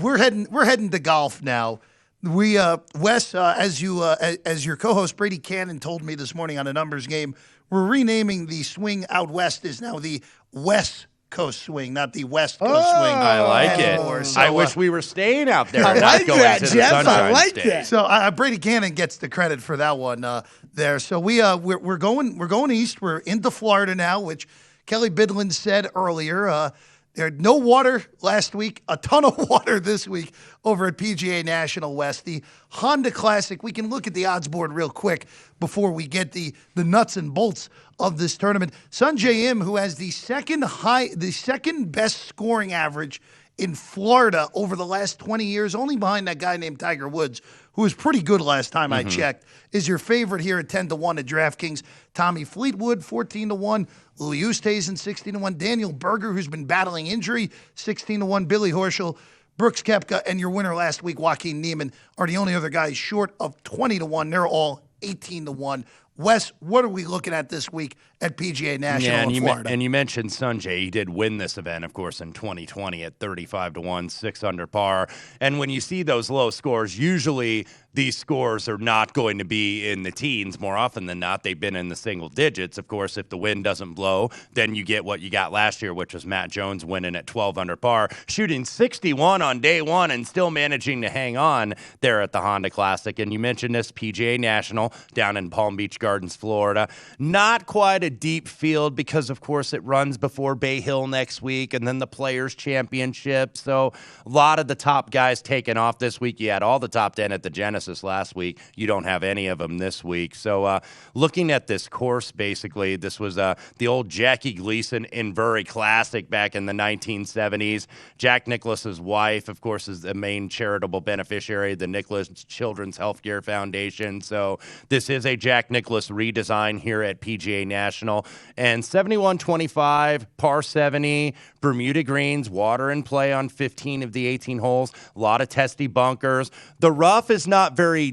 we're heading to golf now. We Wes, as your co-host Brady Cannon told me this morning on a numbers game, we're renaming the swing out west is now the West Coast swing, not the West Coast swing. I like anymore. it. So, I wish we were staying out there. I and like not going that, to the Jeff. Sunshine I like State. that. So Brady Cannon gets the credit for that one there. So we're going east. We're into Florida now, which Kelley Bydlon said earlier. There had no water last week, a ton of water this week over at PGA National West. The Honda Classic, we can look at the odds board real quick before we get the nuts and bolts of this tournament. Sungjae Im, who has the second best scoring average in Florida over the last 20 years, only behind that guy named Tiger Woods, who was pretty good last time I checked, is your favorite here at 10-1 at DraftKings. Tommy Fleetwood, 14-1. Louis Oosthuizen, 16-1. Daniel Berger, who's been battling injury, 16-1. Billy Horschel, Brooks Koepka, and your winner last week, Joaquin Niemann, are the only other guys short of 20-1. They're all 18-1. Wes, what are we looking at this week at PGA National in Florida? And you mentioned Sungjae. He did win this event, of course, in 2020 at 35-1, 6 under par. And when you see those low scores, usually these scores are not going to be in the teens. More often than not, they've been in the single digits. Of course, if the wind doesn't blow, then you get what you got last year, which was Matt Jones winning at 12 under par, shooting 61 on day one and still managing to hang on there at the Honda Classic. And you mentioned this PGA National down in Palm Beach Gardens, Florida. Not quite a deep field because, of course, it runs before Bay Hill next week and then the Players' Championship. So a lot of the top guys taking off this week. You had all the top 10 at the Genesis last week. You don't have any of them this week. So looking at this course, basically, this was the old Jackie Gleason Invery Classic back in the 1970s. Jack Nicklaus's wife, of course, is the main charitable beneficiary, the Nicklaus Children's Healthcare Foundation. So this is a Jack Nicklaus redesign here at PGA National. And 71-25, par 70, Bermuda greens, water in play on 15 of the 18 holes. A lot of testy bunkers. The rough is not very,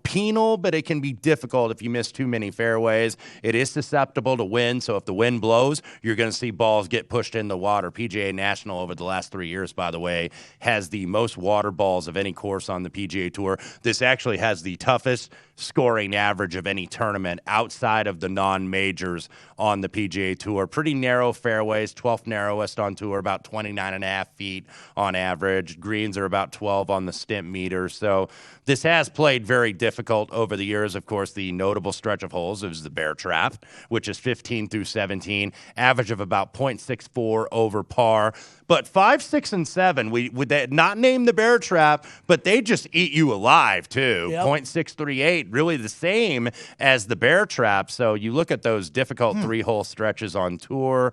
penal, but it can be difficult if you miss too many fairways. It is susceptible to wind, so if the wind blows, you're going to see balls get pushed in the water. PGA National over the last 3 years, by the way, has the most water balls of any course on the PGA Tour. This actually has the toughest scoring average of any tournament outside of the non-majors on the PGA Tour. Pretty narrow fairways, 12th narrowest on tour, about 29.5 feet on average. Greens are about 12 on the stimp meter. So this has played very difficult over the years. Of course, the notable stretch of holes is the Bear Trap, which is 15 through 17, average of about .64 over par. But 5, 6, and 7, we would not name the Bear Trap, but they just eat you alive, too. Yep. .638, really the same as the Bear Trap. So you look at those difficult three-hole stretches on tour.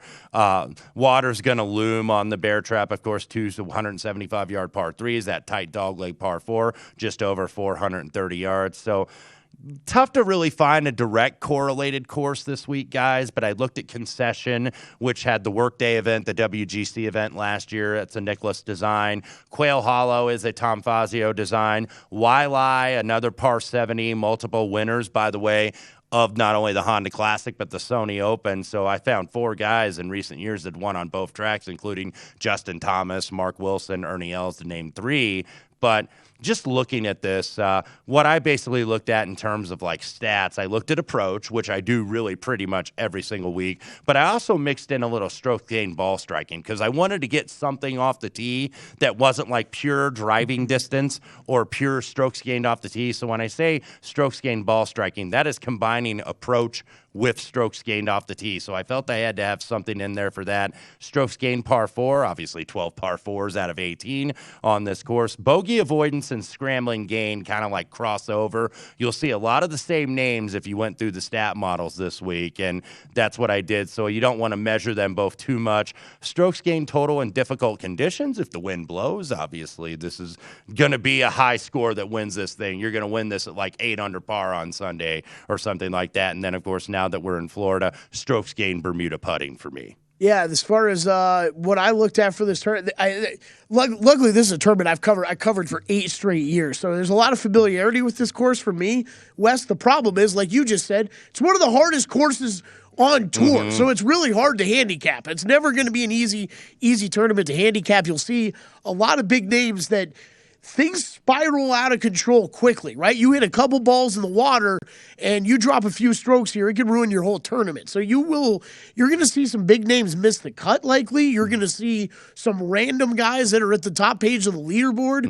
Water's going to loom on the Bear Trap. Of course, 2 175-yard par 3s, that tight dogleg par 4, just over 430 yards. So tough to really find a direct correlated course this week, guys, but I looked at Concession, which had the Workday event, the WGC event last year. It's a Nicklaus design. Quail Hollow is a Tom Fazio design. Waialae, another par 70, multiple winners, by the way, of not only the Honda Classic, but the Sony Open. So I found 4 guys in recent years that won on both tracks, including Justin Thomas, Mark Wilson, Ernie Els, to name 3. But just looking at this, what I basically looked at in terms of like stats, I looked at approach, which I do really pretty much every single week, but I also mixed in a little stroke gain ball striking because I wanted to get something off the tee that wasn't like pure driving distance or pure strokes gained off the tee. So when I say strokes gained ball striking, that is combining approach with strokes gained off the tee. So I felt I had to have something in there for that. Strokes gained par 4, obviously 12 par 4s out of 18 on this course. Bogey avoidance and scrambling gain kind of like crossover. You'll see a lot of the same names if you went through the stat models this week, and that's what I did. So you don't want to measure them both too much. Strokes gained total in difficult conditions. If the wind blows, obviously this is going to be a high score that wins this thing. You're going to win this at like 8 under par on Sunday or something like that. And then, of course, now that we're in Florida, strokes gained Bermuda putting for me. Yeah, as far as what I looked at for this tournament, luckily this is a tournament I covered for 8 straight years, so there's a lot of familiarity with this course for me. Wes, the problem is, like you just said, it's one of the hardest courses on tour, so it's really hard to handicap. It's never going to be an easy tournament to handicap. You'll see a lot of big names that things spiral out of control quickly, right? You hit a couple balls in the water and you drop a few strokes here, it can ruin your whole tournament. So you're going to see some big names miss the cut likely. You're going to see some random guys that are at the top page of the leaderboard.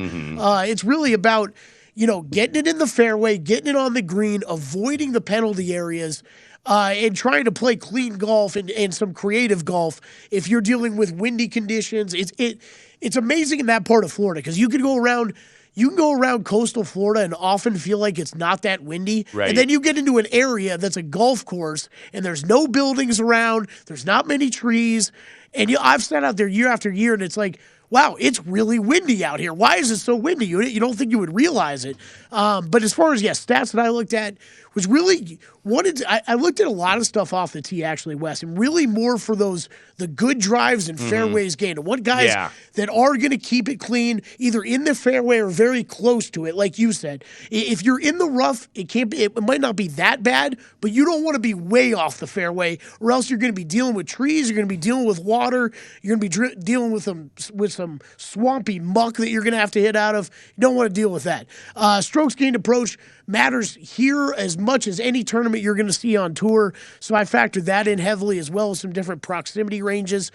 It's really about, getting it in the fairway, getting it on the green, avoiding the penalty areas, and trying to play clean golf and some creative golf. If you're dealing with windy conditions, it's amazing in that part of Florida because you can go around coastal Florida and often feel like it's not that windy. Right. And then you get into an area that's a golf course and there's no buildings around, there's not many trees. And I've sat out there year after year and it's like, wow, it's really windy out here. Why is it so windy? You don't think you would realize it. But as far as, stats that I looked at was really I looked at a lot of stuff off the tee, actually, Wes, and really more for the good drives and fairways gained. And what guys that are going to keep it clean, either in the fairway or very close to it, like you said. If you're in the rough, it might not be that bad, but you don't want to be way off the fairway, or else you're going to be dealing with trees, you're going to be dealing with water, you're going to be dealing with some swampy muck that you're going to have to hit out of. You don't want to deal with that. Strokes gained approach matters here as much as any tournament you're going to see on tour. So I factored that in heavily, as well as some different proximity ranges.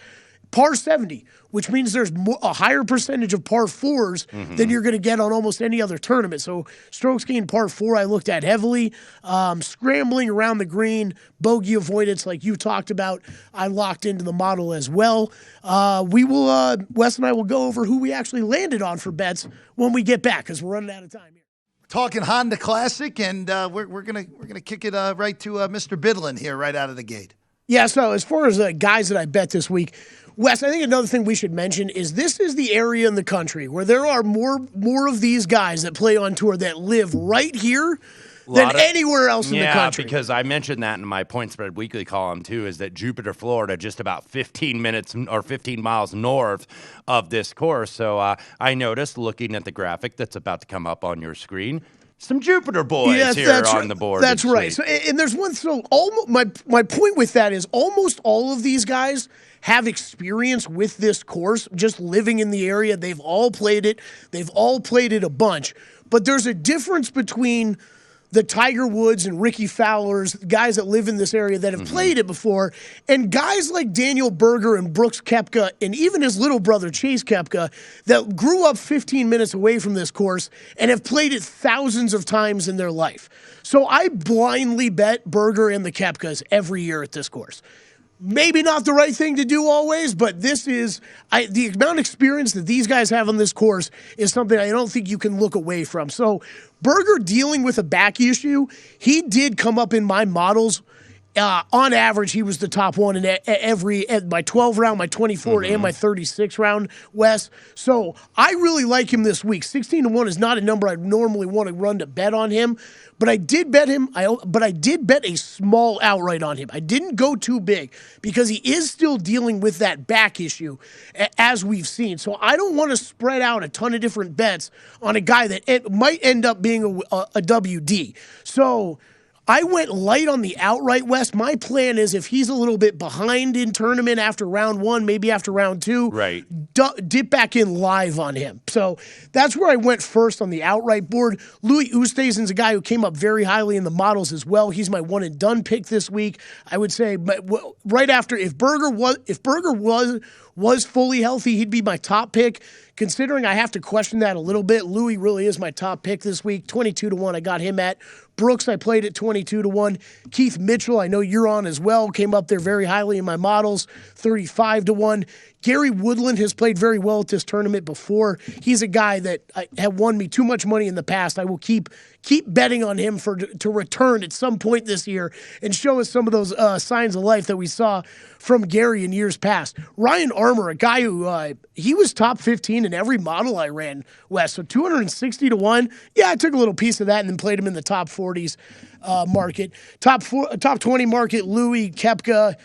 Par 70, which means there's a higher percentage of par 4s than you're going to get on almost any other tournament. So strokes gained par 4 I looked at heavily. Scrambling around the green, bogey avoidance like you talked about, I locked into the model as well. Wes and I will go over who we actually landed on for bets when we get back because we're running out of time here. Talking Honda Classic, and we're gonna kick it right to Mr. Bydlon here right out of the gate. Yeah, so as far as guys that I bet this week, Wes, I think another thing we should mention is this is the area in the country where there are more of these guys that play on tour that live right here than anywhere else in the country. Yeah, because I mentioned that in my Point Spread Weekly column, too, is that Jupiter, Florida, just about 15 miles north of this course. So I noticed, looking at the graphic that's about to come up on your screen, some Jupiter boys here on the board. That's right. So, and there's one. So my point with that is almost all of these guys have experience with this course, just living in the area. They've all played it. They've all played it a bunch. But there's a difference between the Tiger Woods and Ricky Fowlers, guys that live in this area that have played it before, and guys like Daniel Berger and Brooks Koepka, and even his little brother Chase Koepka, that grew up 15 minutes away from this course and have played it thousands of times in their life. So I blindly bet Berger and the Koepkas every year at this course. Maybe not the right thing to do always, but this is the amount of experience that these guys have on this course is something I don't think you can look away from. So Berger dealing with a back issue, he did come up in my models. On average, he was the top one in my 12 round, my 24, and my 36 round, Wes. So I really like him this week. 16-1 is not a number I'd normally want to run to bet on him, but I did bet him. But I did bet a small outright on him. I didn't go too big because he is still dealing with that back issue, as we've seen. So I don't want to spread out a ton of different bets on a guy that might end up being a WD. So I went light on the outright, West. My plan is if he's a little bit behind in tournament after round 1, maybe after round 2, right, dip back in live on him. So that's where I went first on the outright board. Louis Oosthuizen's a guy who came up very highly in the models as well. He's my one and done pick this week. I would say, but right after, if Berger was fully healthy, he'd be my top pick. Considering I have to question that a little bit, Louis really is my top pick this week. 22-1, I got him at. Brooks, I played at 22-1. Keith Mitchell, I know you're on as well, came up there very highly in my models, 35-1. Gary Woodland has played very well at this tournament before. He's a guy that had won me too much money in the past. I will keep betting on him to return at some point this year and show us some of those signs of life that we saw from Gary in years past. Ryan Armour, a guy who he was top 15 in every model I ran, Wes. So 260-1. Yeah, I took a little piece of that and then played him in the top 40s market. Top 20 market, Louis, Koepka,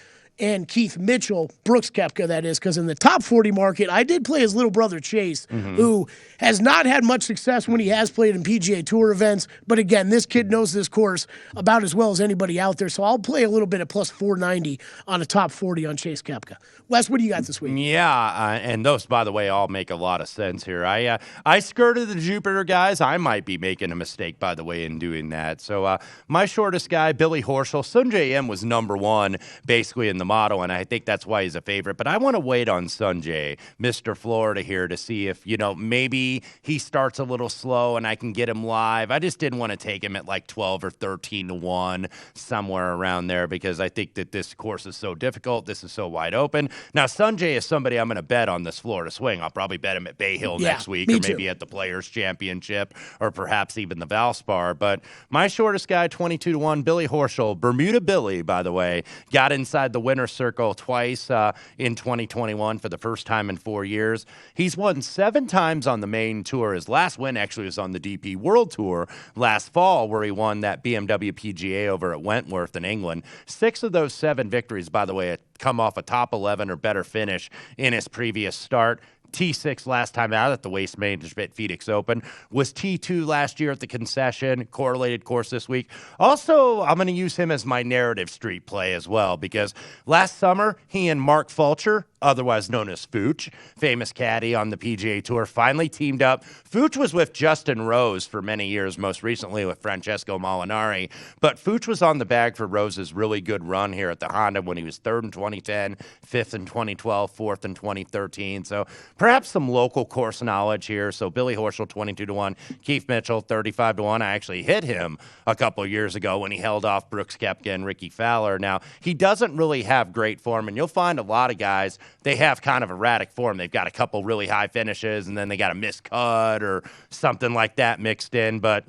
and Keith Mitchell, Brooks Koepka, that is, because in the top 40 market, I did play his little brother Chase, who has not had much success when he has played in PGA Tour events. But again, this kid knows this course about as well as anybody out there. So I'll play a little bit at plus 490 on a top 40 on Chase Koepka. Wes, what do you got this week? Yeah, and those, by the way, all make a lot of sense here. I skirted the Jupiter guys. I might be making a mistake, by the way, in doing that. So my shortest guy, Billy Horschel, Sungjae Im was number one, basically, in the model, and I think that's why he's a favorite. But I want to wait on Sungjae, Mr. Florida here, to see if, maybe he starts a little slow and I can get him live. I just didn't want to take him at like 12 or 13 to 1, somewhere around there, because I think that this course is so difficult. This is so wide open. Now, Sungjae is somebody I'm going to bet on this Florida swing. I'll probably bet him at Bay Hill next week, or maybe at the Players Championship, or perhaps even the Valspar. But my shortest guy, 22 to 1, Billy Horschel, Bermuda Billy, by the way, got inside the winner's circle twice in 2021 for the first time in 4 years. He's won 7 times on the main tour. His last win actually was on the DP World Tour last fall, where he won that BMW PGA over at Wentworth in England. 6 of those 7 victories, by the way, come off a top 11 or better finish in his previous start. T6 last time out at the Waste Management Phoenix Open, was T2 last year at the Concession, correlated course this week. Also, I'm going to use him as my narrative street play as well, because last summer, he and Mark Fulcher, otherwise known as Fooch, famous caddy on the PGA Tour, finally teamed up. Fooch was with Justin Rose for many years, most recently with Francesco Molinari, but Fooch was on the bag for Rose's really good run here at the Honda when he was 3rd in 2010, 5th in 2012, 4th in 2013, so perhaps some local course knowledge here. So Billy Horschel, 22 to 1. Keith Mitchell, 35 to 1. I actually hit him a couple of years ago when he held off Brooks Koepka and Ricky Fowler. Now, he doesn't really have great form, and you'll find a lot of guys, they have kind of erratic form. They've got a couple really high finishes, and then they got a miscut or something like that mixed in. But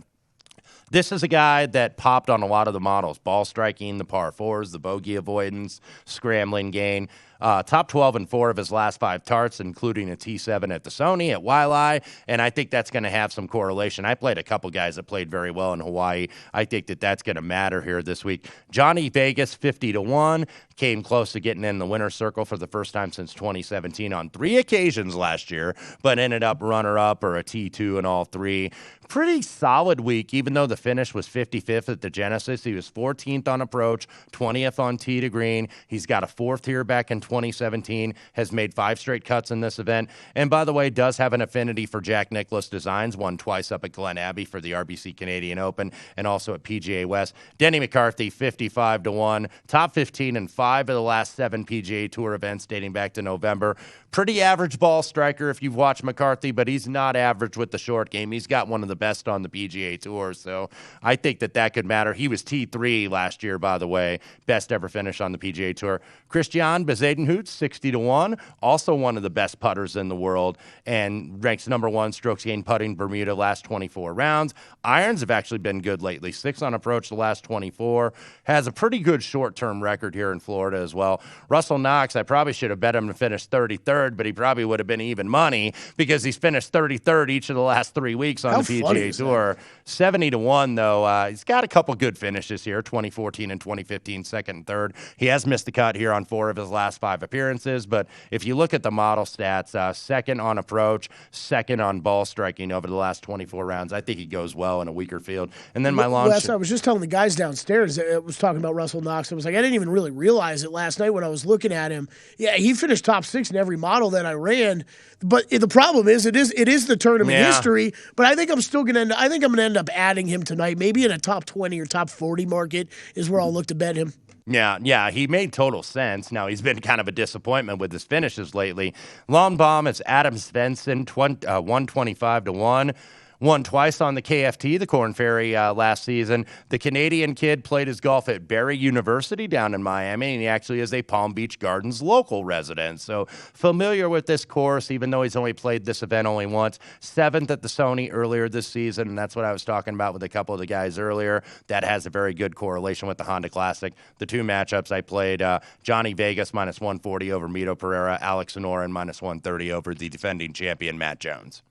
this is a guy that popped on a lot of the models: ball striking, the par fours, the bogey avoidance, scrambling gain. Top 12 in 4 of his last 5 starts, including a T7 at the Sony, at Waialae, and I think that's going to have some correlation. I played a couple guys that played very well in Hawaii. I think that that's going to matter here this week. Johnny Vegas, 50 to 1, came close to getting in the winner's circle for the first time since 2017 on 3 occasions last year, but ended up runner-up or a T2 in all 3. Pretty solid week, even though the finish was 55th at the Genesis. He was 14th on approach, 20th on tee to green. He's got a 4th here back in 2017, has made 5 straight cuts in this event, and by the way, does have an affinity for Jack Nicklaus designs, won twice up at Glen Abbey for the RBC Canadian Open, and also at PGA West. Denny McCarthy, 55 to 1, top 15 in 5 of the last 7 PGA Tour events dating back to November. Pretty average ball striker if you've watched McCarthy, but he's not average with the short game. He's got one of the best on the PGA Tour, so I think that could matter. He was T3 last year, by the way, best ever finish on the PGA Tour. Christian Bezuidenhout, 60 to 1, also one of the best putters in the world, and ranks number 1 strokes gained putting Bermuda last 24 rounds. Irons have actually been good lately, 6 on approach the last 24. Has a pretty good short-term record here in Florida as well. Russell Knox, I probably should have bet him to finish 33rd, but he probably would have been even money because he's finished 33rd each of the last 3 weeks on the PGA Tour. 70 to 1, though. He's got a couple good finishes here, 2014 and 2015, 2nd and 3rd. He has missed the cut here on 4 of his last 5 appearances, but if you look at the model stats, 2nd on approach, 2nd on ball striking over the last 24 rounds. I think he goes well in a weaker field. And then my long Wes, I was just telling the guys downstairs, I was talking about Russell Knox. I was like, I didn't even really realize it last night when I was looking at him. Yeah, he finished top 6 in every model that I ran. But the problem is, it is the tournament history. But I think I'm still going to end up adding him tonight. Maybe in a top 20 or top 40 market is where I'll look to bet him. Yeah, he made total sense. Now, he's been kind of a disappointment with his finishes lately. Long bomb is Adam Svenson, 125 to 1. Won twice on the KFT, the Korn Ferry, last season. The Canadian kid played his golf at Barry University down in Miami, and he actually is a Palm Beach Gardens local resident. So familiar with this course, even though he's only played this event only once. 7th at the Sony earlier this season, and that's what I was talking about with a couple of the guys earlier. That has a very good correlation with the Honda Classic. The 2 matchups I played, Johnny Vegas minus 140 over Mito Pereira, Alex Sonoran minus 130 over the defending champion Matt Jones.